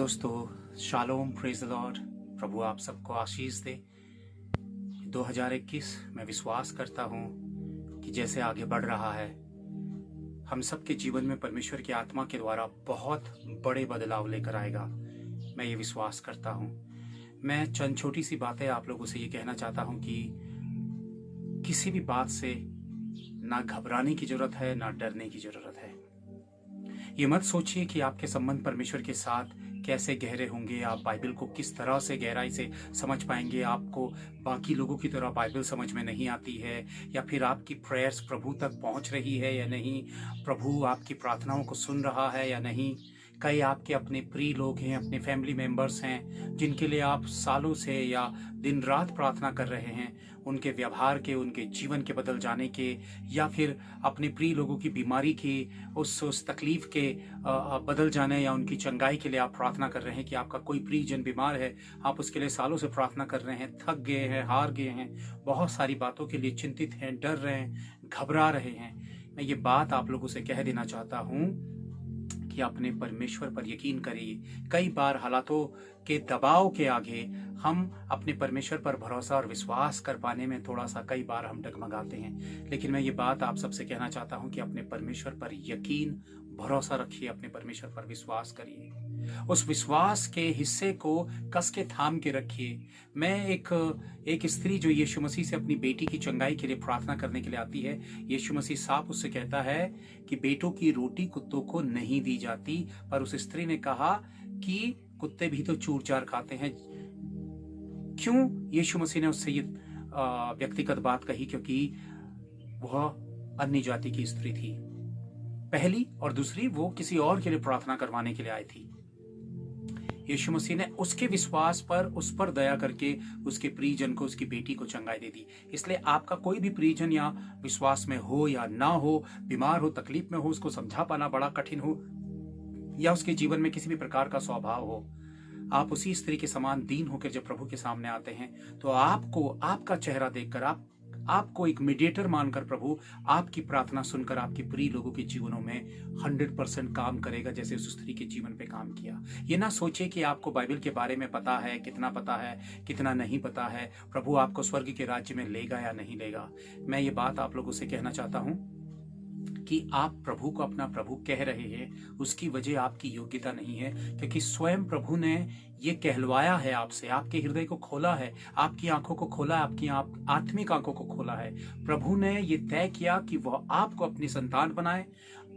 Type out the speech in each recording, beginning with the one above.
दोस्तों, shalom, praise the Lord. प्रभु आप सबको आशीष दे। 2021 मैं विश्वास करता हूँ कि जैसे आगे बढ़ रहा है, हम सबके जीवन में परमेश्वर की आत्मा के द्वारा बहुत बड़े बदलाव लेकर आएगा। मैं ये विश्वास करता हूँ। मैं चंद छोटी सी बातें आप लोगों से ये कहना चाहता हूँ कि किसी भी बात से ना घबराने की जरूरत है, ना डरने की जरूरत है। ये मत सोचिए कि आपके संबंध परमेश्वर के साथ कैसे गहरे होंगे, आप बाइबल को किस तरह से गहराई से समझ पाएंगे, आपको बाकी लोगों की तरह बाइबल समझ में नहीं आती है, या फिर आपकी प्रेयर्स प्रभु तक पहुंच रही है या नहीं, प्रभु आपकी प्रार्थनाओं को सुन रहा है या नहीं। कई आपके अपने प्रिय लोग हैं, अपने फैमिली मेंबर्स हैं, जिनके लिए आप सालों से या दिन रात प्रार्थना कर रहे हैं, उनके व्यवहार के, उनके जीवन के बदल जाने के, या फिर अपने प्रिय लोगों की बीमारी की, उस तकलीफ के बदल जाने या उनकी चंगाई के लिए आप प्रार्थना कर रहे हैं। कि आपका कोई प्रियजन बीमार है, आप उसके लिए सालों से प्रार्थना कर रहे हैं, थक गए हैं, हार गए हैं, बहुत सारी बातों के लिए चिंतित हैं, डर रहे हैं, घबरा रहे हैं। मैं ये बात आप लोगों से कह देना चाहता हूँ कि अपने परमेश्वर पर यकीन करिए। कई बार हालातों के दबाव के आगे हम अपने परमेश्वर पर भरोसा और विश्वास कर पाने में थोड़ा सा कई बार हम डगमगाते हैं, लेकिन मैं ये बात आप सबसे कहना चाहता हूं कि अपने परमेश्वर पर यकीन, भरोसा रखिए, अपने परमेश्वर पर विश्वास करिए, उस विश्वास के हिस्से को कस के थाम के रखिए। मैं एक स्त्री जो यीशु मसीह से अपनी बेटी की चंगाई के लिए प्रार्थना करने के लिए आती है, यीशु मसीह साफ उससे कहता है कि बेटों की रोटी कुत्तों को नहीं दी जाती, पर उस स्त्री ने कहा कि कुत्ते भी तो चूर चार खाते हैं। क्यों यीशु मसीह ने उससे ये व्यक्तिगत बात कही? क्योंकि वह अन्य जाति की स्त्री थी, पहली, और दूसरी वो किसी और के लिए प्रार्थना करवाने के लिए आई थी। यीशु मसीह ने उसके विश्वास पर, उस पर दया करके उसके प्रियजन को, उसकी बेटी को चंगाई दे दी। इसलिए आपका कोई भी प्रियजन या विश्वास में हो या ना हो, बीमार हो, तकलीफ में हो, उसको समझा पाना बड़ा कठिन हो, या उसके जीवन में किसी भी प्रकार का स्वभाव हो, आप उसी स्त्री के समान दीन होकर जब प्रभु के सामने आते हैं, तो आपको आपका चेहरा देखकर, आपको एक मीडिएटर मानकर प्रभु आपकी प्रार्थना सुनकर आपके प्रिय लोगों के जीवनों में 100% काम करेगा, जैसे उस स्त्री के जीवन पे काम किया। ये ना सोचे कि आपको बाइबल के बारे में पता है, कितना पता है, कितना नहीं पता है, प्रभु आपको स्वर्ग के राज्य में लेगा या नहीं लेगा। मैं ये बात आप लोगों से कहना चाहता हूं कि आप प्रभु को अपना प्रभु कह रहे हैं, उसकी वजह आपकी योग्यता नहीं है, क्योंकि स्वयं प्रभु ने ये कहलवाया है आपसे, आपके हृदय को खोला है, आपकी आंखों को खोला, आपकी आत्मिक आंखों को खोला है। प्रभु ने ये तय किया कि वह आपको अपनी संतान बनाए,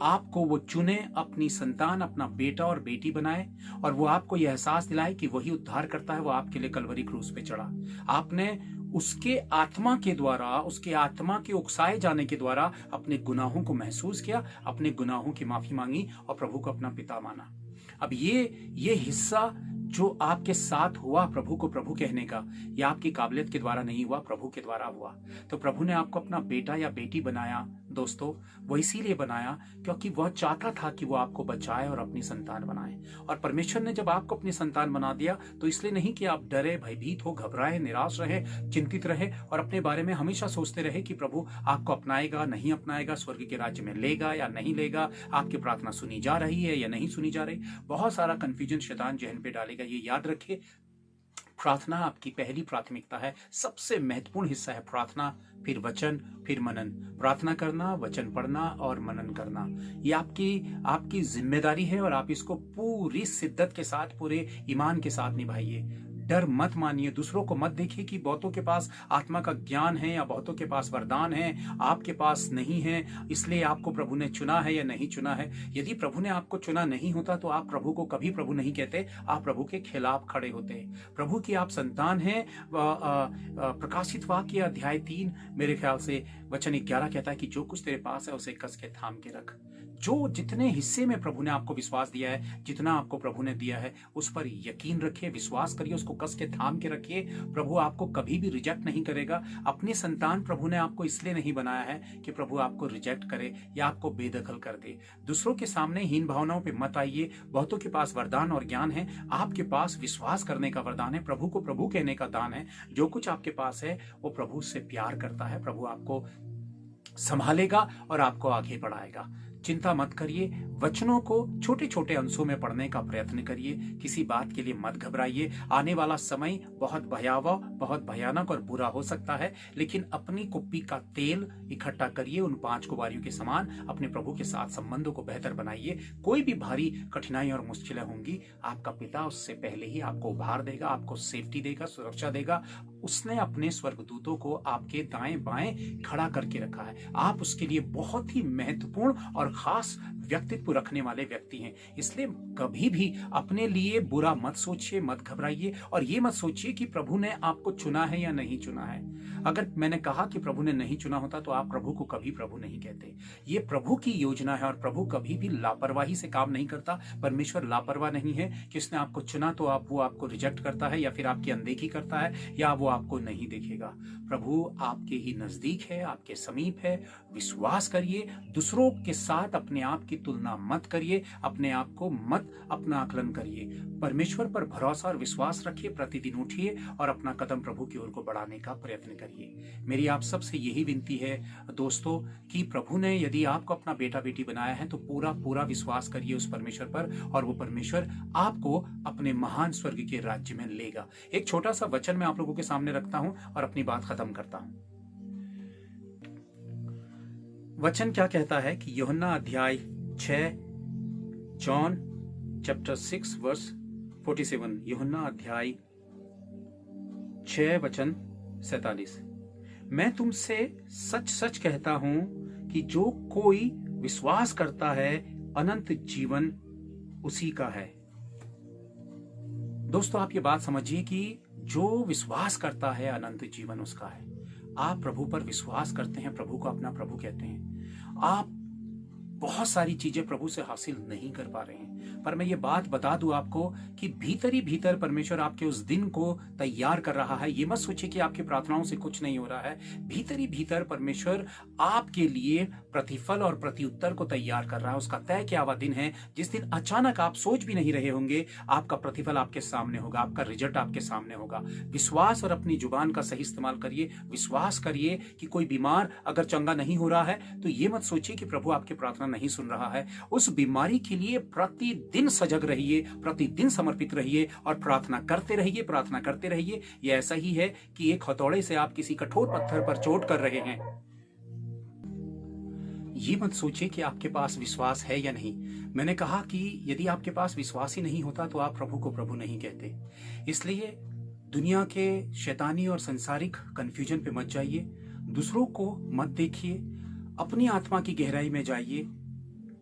आपको वो चुने, अपनी संतान, अपना बेटा और बेटी बनाए, और वो आपको यह एहसास दिलाए कि वही उद्धार करता है। वो आपके लिए कलवरी क्रूस पे चढ़ा, आपने उसके आत्मा के द्वारा, उसके आत्मा के उकसाए जाने के द्वारा अपने गुनाहों को महसूस किया, अपने गुनाहों की माफी मांगी और प्रभु को अपना पिता माना। अब ये हिस्सा जो आपके साथ हुआ प्रभु को प्रभु कहने का, यह आपकी काबिलियत के द्वारा नहीं हुआ, प्रभु के द्वारा हुआ। तो प्रभु ने आपको अपना बेटा या बेटी बनाया दोस्तों, वो इसीलिए बनाया क्योंकि वह चाहता था कि वो आपको बचाए और अपनी संतान बनाए। और परमेश्वर ने जब आपको अपनी संतान बना दिया, तो इसलिए नहीं कि आप डरे, भयभीत हो, घबराए, निराश रहे, चिंतित रहे और अपने बारे में हमेशा सोचते रहे कि प्रभु आपको अपनाएगा, नहीं अपनाएगा, स्वर्ग के राज्य में लेगा या नहीं लेगा, आपकी प्रार्थना सुनी जा रही है या नहीं सुनी जा रही। बहुत सारा कंफ्यूजन शैतान जहन पे डालेगा। ये याद रखिए, प्रार्थना आपकी पहली प्राथमिकता है, सबसे महत्वपूर्ण हिस्सा है प्रार्थना, फिर वचन, फिर मनन। प्रार्थना करना, वचन पढ़ना और मनन करना, ये आपकी जिम्मेदारी है, और आप इसको पूरी शिद्दत के साथ, पूरे ईमान के साथ निभाइए। डर मत मानिए, दूसरों को मत देखिए कि बहुतों के पास आत्मा का ज्ञान है या बहुतों के पास वरदान है, आपके पास नहीं है, इसलिए आपको प्रभु ने चुना है या नहीं चुना है। यदि प्रभु ने आपको चुना नहीं होता तो आप प्रभु को कभी प्रभु नहीं कहते, आप प्रभु के खिलाफ खड़े होते। प्रभु की आप संतान हैं। प्रकाशित वाक्य अध्याय 3 मेरे ख्याल से वचन 11 कहता है कि जो कुछ तेरे पास है उसे कस के थाम के रख। जो जितने हिस्से में प्रभु ने आपको विश्वास दिया है, जितना आपको प्रभु ने दिया है, उस पर यकीन रखिए, विश्वास करिए, उसको कस के थाम के रखिए। प्रभु आपको कभी भी रिजेक्ट नहीं करेगा। अपनी संतान प्रभु ने आपको इसलिए नहीं बनाया है कि प्रभु आपको रिजेक्ट करे या आपको बेदखल कर दे। दूसरों के सामने हीन भावनाओं पे मत आइए। बहुतों के पास वरदान और ज्ञान है, आपके पास विश्वास करने का वरदान है, प्रभु को प्रभु कहने का दान है। जो कुछ आपके पास है वो प्रभु से प्यार करता है। प्रभु आपको संभालेगा और आपको आगे बढ़ाएगा। चिंता मत करिए, वचनों को छोटे छोटे अंशों में पढ़ने का प्रयत्न करिए, किसी बात के लिए मत घबराइए। आने वाला समय बहुत भयावह, बहुत भयानक और बुरा हो सकता है, लेकिन अपनी कुप्पी का तेल इकट्ठा करिए, उन 5 कुंवारियों के समान अपने प्रभु के साथ संबंधों को बेहतर बनाइए। कोई भी भारी कठिनाई और मुश्किलें होंगी, आपका पिता उससे पहले ही आपको उभार देगा, आपको सेफ्टी देगा, सुरक्षा देगा। उसने अपने स्वर्गदूतों को आपके दाएं बाएं खड़ा करके रखा है। आप उसके लिए बहुत ही महत्वपूर्ण और खास व्यक्तित्व रखने वाले व्यक्ति हैं। इसलिए कभी भी अपने लिए बुरा मत सोचिए, मत घबराइए, और ये मत सोचिए कि प्रभु ने आपको चुना है या नहीं चुना है। अगर मैंने कहा कि प्रभु ने नहीं चुना होता तो आप प्रभु को कभी प्रभु नहीं कहते। ये प्रभु की योजना है, और प्रभु कभी भी लापरवाही से काम नहीं करता। परमेश्वर लापरवाह नहीं है कि उसने आपको चुना तो वो आपको रिजेक्ट करता है या फिर आपकी अनदेखी करता है या वो आपको नहीं देखेगा। प्रभु आपके ही नजदीक है, आपके समीप है। विश्वास करिए, दूसरों के साथ अपने आप की तुलना मत करिए, अपने आप को मत अपना आकलन करिए। परमेश्वर पर भरोसा और विश्वास रखिए, प्रतिदिन उठिए और अपना कदम प्रभु की ओर को बढ़ाने का प्रयत्न करिए। मेरी आप सबसे यही विनती है दोस्तों कि प्रभु ने यदि आपको अपना बेटा बेटी बनाया है तो पूरा पूरा विश्वास करिए उस परमेश्वर पर, और वो परमेश्वर आपको अपने महान स्वर्ग के राज्य में लेगा। एक छोटा सा वचन मैं आप लोगों के सामने रखता हूं और अपनी बात खत्म करता हूं। वचन क्या कहता है कि यूहन्ना अध्याय 6, जॉन चैप्टर 6 वर्स 47, यूहन्ना अध्याय 6 वचन 47, मैं तुमसे सच सच कहता हूं कि जो कोई विश्वास करता है अनंत जीवन उसी का है। दोस्तों आप ये बात समझिए कि जो विश्वास करता है अनंत जीवन उसका है। आप प्रभु पर विश्वास करते हैं, प्रभु को अपना प्रभु कहते हैं। आप बहुत सारी चीजें प्रभु से हासिल नहीं कर पा रहे हैं, पर मैं ये बात बता दूं आपको कि भीतर ही भीतर परमेश्वर आपके उस दिन को तैयार कर रहा है। ये मत सोचिए कि आपकी प्रार्थनाओं से कुछ नहीं हो रहा है। भीतर ही भीतर परमेश्वर आपके लिए प्रतिफल और प्रत्युत्तर को तैयार कर रहा है। उसका तय किया हुआ दिन है जिस दिन अचानक आप सोच भी नहीं रहे होंगे, आपका प्रतिफल आपके सामने होगा, आपका रिजल्ट आपके सामने होगा। विश्वास और अपनी जुबान का सही इस्तेमाल करिए। विश्वास करिए कि कोई बीमार अगर चंगा नहीं हो रहा है तो ये मत सोचिए कि प्रभु आपकी प्रार्थना नहीं सुन रहा है। उस बीमारी के लिए प्रतिदिन सजग रहिए, प्रतिदिन समर्पित रहिए और प्रार्थना करते रहिए, प्रार्थना करते रहिए। यह ऐसा ही है कि एक हथौड़े से आप किसी कठोर पत्थर पर चोट कर रहे हैं। ये मत सोचिए कि आपके पास विश्वास है या नहीं। मैंने कहा कि यदि आपके पास विश्वास ही नहीं होता तो आप प्रभु को प्रभु नहीं कहते। इसलिए दुनिया के शैतानी और संसारिक कंफ्यूजन पे मत जाइए, दूसरों को मत देखिए, अपनी आत्मा की गहराई में जाइए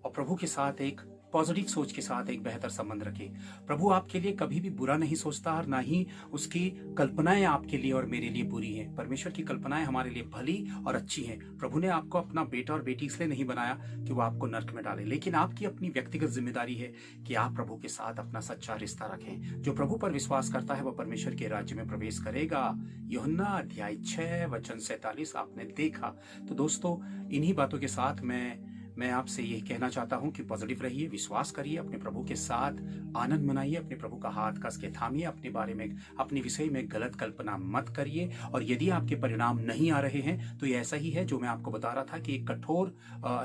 और प्रभु के साथ एक पॉजिटिव सोच के साथ एक बेहतर संबंध रखें। प्रभु आपके लिए कभी भी बुरा नहीं सोचता और ना ही उसकी कल्पनाएं आपके लिए और मेरे लिए बुरी हैं। परमेश्वर की कल्पनाएं हमारे लिए भली और अच्छी हैं। प्रभु ने आपको अपना बेटा और बेटी इसलिए नहीं बनाया कि वो आपको नरक में डाले, लेकिन आपकी अपनी व्यक्तिगत जिम्मेदारी है कि आप प्रभु के साथ अपना सच्चा रिश्ता रखें। जो प्रभु पर विश्वास करता है वह परमेश्वर के राज्य में प्रवेश करेगा। यूहन्ना अध्याय 6 वचन 47 आपने देखा। तो दोस्तों इन्हीं बातों के साथ मैं आपसे यही कहना चाहता हूं कि पॉजिटिव रहिए, विश्वास करिए, अपने प्रभु के साथ आनंद मनाइए, अपने प्रभु का हाथ कस के थामिए, अपने बारे में अपने विषय में गलत कल्पना मत करिए। और यदि आपके परिणाम नहीं आ रहे हैं तो ये ऐसा ही है जो मैं आपको बता रहा था कि एक कठोर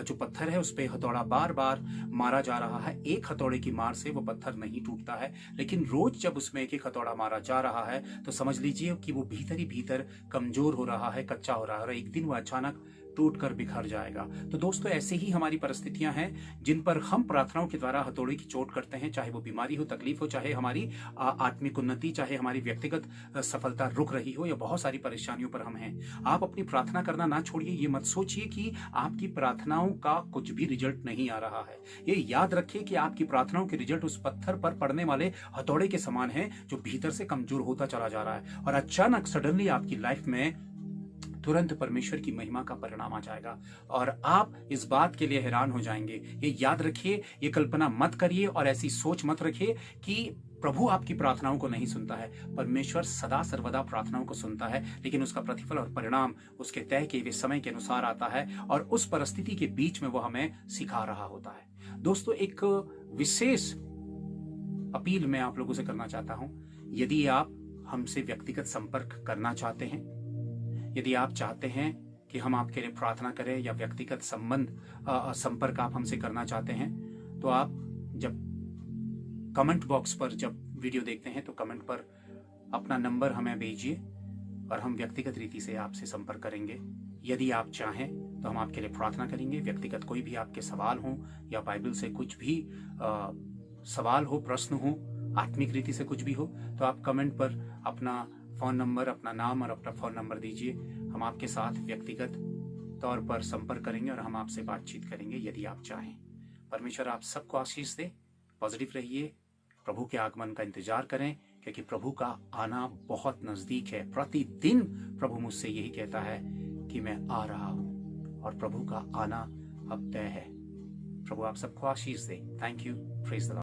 जो पत्थर है उस पर हथौड़ा बार बार मारा जा रहा है। एक हथौड़े की मार से वो पत्थर नहीं टूटता है, लेकिन रोज जब उसमें एक एक हथौड़ा मारा जा रहा है तो समझ लीजिए कि वो भीतर ही भीतर कमजोर हो रहा है, कच्चा हो रहा है और एक दिन वो अचानक टूट कर बिखर जाएगा। तो दोस्तों ऐसे ही हमारी परिस्थितियां हैं जिन पर हम प्रार्थनाओं के द्वारा हथौड़े की चोट करते हैं, चाहे वो बीमारी हो, तकलीफ हो, चाहे हमारी आत्मिक उन्नति, चाहे हमारी व्यक्तिगत सफलता रुक रही हो, या बहुत सारी परेशानियों पर हम हैं। आप अपनी प्रार्थना करना ना छोड़िए। ये मत सोचिए कि आपकी प्रार्थनाओं का कुछ भी रिजल्ट नहीं आ रहा है। ये याद रखिए कि आपकी प्रार्थनाओं के रिजल्ट उस पत्थर पर पड़ने वाले हथौड़े के समान है जो भीतर से कमजोर होता चला जा रहा है और अचानक सडनली आपकी लाइफ में तुरंत परमेश्वर की महिमा का परिणाम आ जाएगा और आप इस बात के लिए हैरान हो जाएंगे। ये याद रखिए, ये कल्पना मत करिए और ऐसी सोच मत रखिए कि प्रभु आपकी प्रार्थनाओं को नहीं सुनता है। परमेश्वर सदा सर्वदा प्रार्थनाओं को सुनता है, लेकिन उसका प्रतिफल और परिणाम उसके तय किए हुए समय के अनुसार आता है और उस परिस्थिति के बीच में वो हमें सिखा रहा होता है। दोस्तों एक विशेष अपील मैं आप लोगों से करना चाहता हूं। यदि आप हमसे व्यक्तिगत संपर्क करना चाहते हैं, यदि आप चाहते हैं कि हम आपके लिए प्रार्थना करें या व्यक्तिगत संपर्क आप हमसे करना चाहते हैं, तो आप जब कमेंट बॉक्स पर जब वीडियो देखते हैं तो कमेंट पर अपना नंबर हमें भेजिए और हम व्यक्तिगत रीति से आपसे संपर्क करेंगे। यदि आप चाहें तो हम आपके लिए प्रार्थना करेंगे। व्यक्तिगत कोई भी आपके सवाल हो या बाइबल से कुछ भी सवाल हो, प्रश्न हो, आत्मिक रीति से कुछ भी हो, तो आप कमेंट पर अपना फ़ोन नंबर, अपना नाम और अपना फ़ोन नंबर दीजिए। हम आपके साथ व्यक्तिगत तौर पर संपर्क करेंगे और हम आपसे बातचीत करेंगे यदि आप चाहें। परमेश्वर आप सबको आशीष दे। पॉजिटिव रहिए, प्रभु के आगमन का इंतजार करें, क्योंकि प्रभु का आना बहुत नज़दीक है। प्रतिदिन प्रभु मुझसे यही कहता है कि मैं आ रहा हूँ और प्रभु का आना अब तय है। प्रभु आप सबको आशीष दे। Thank you. Praise the Lord.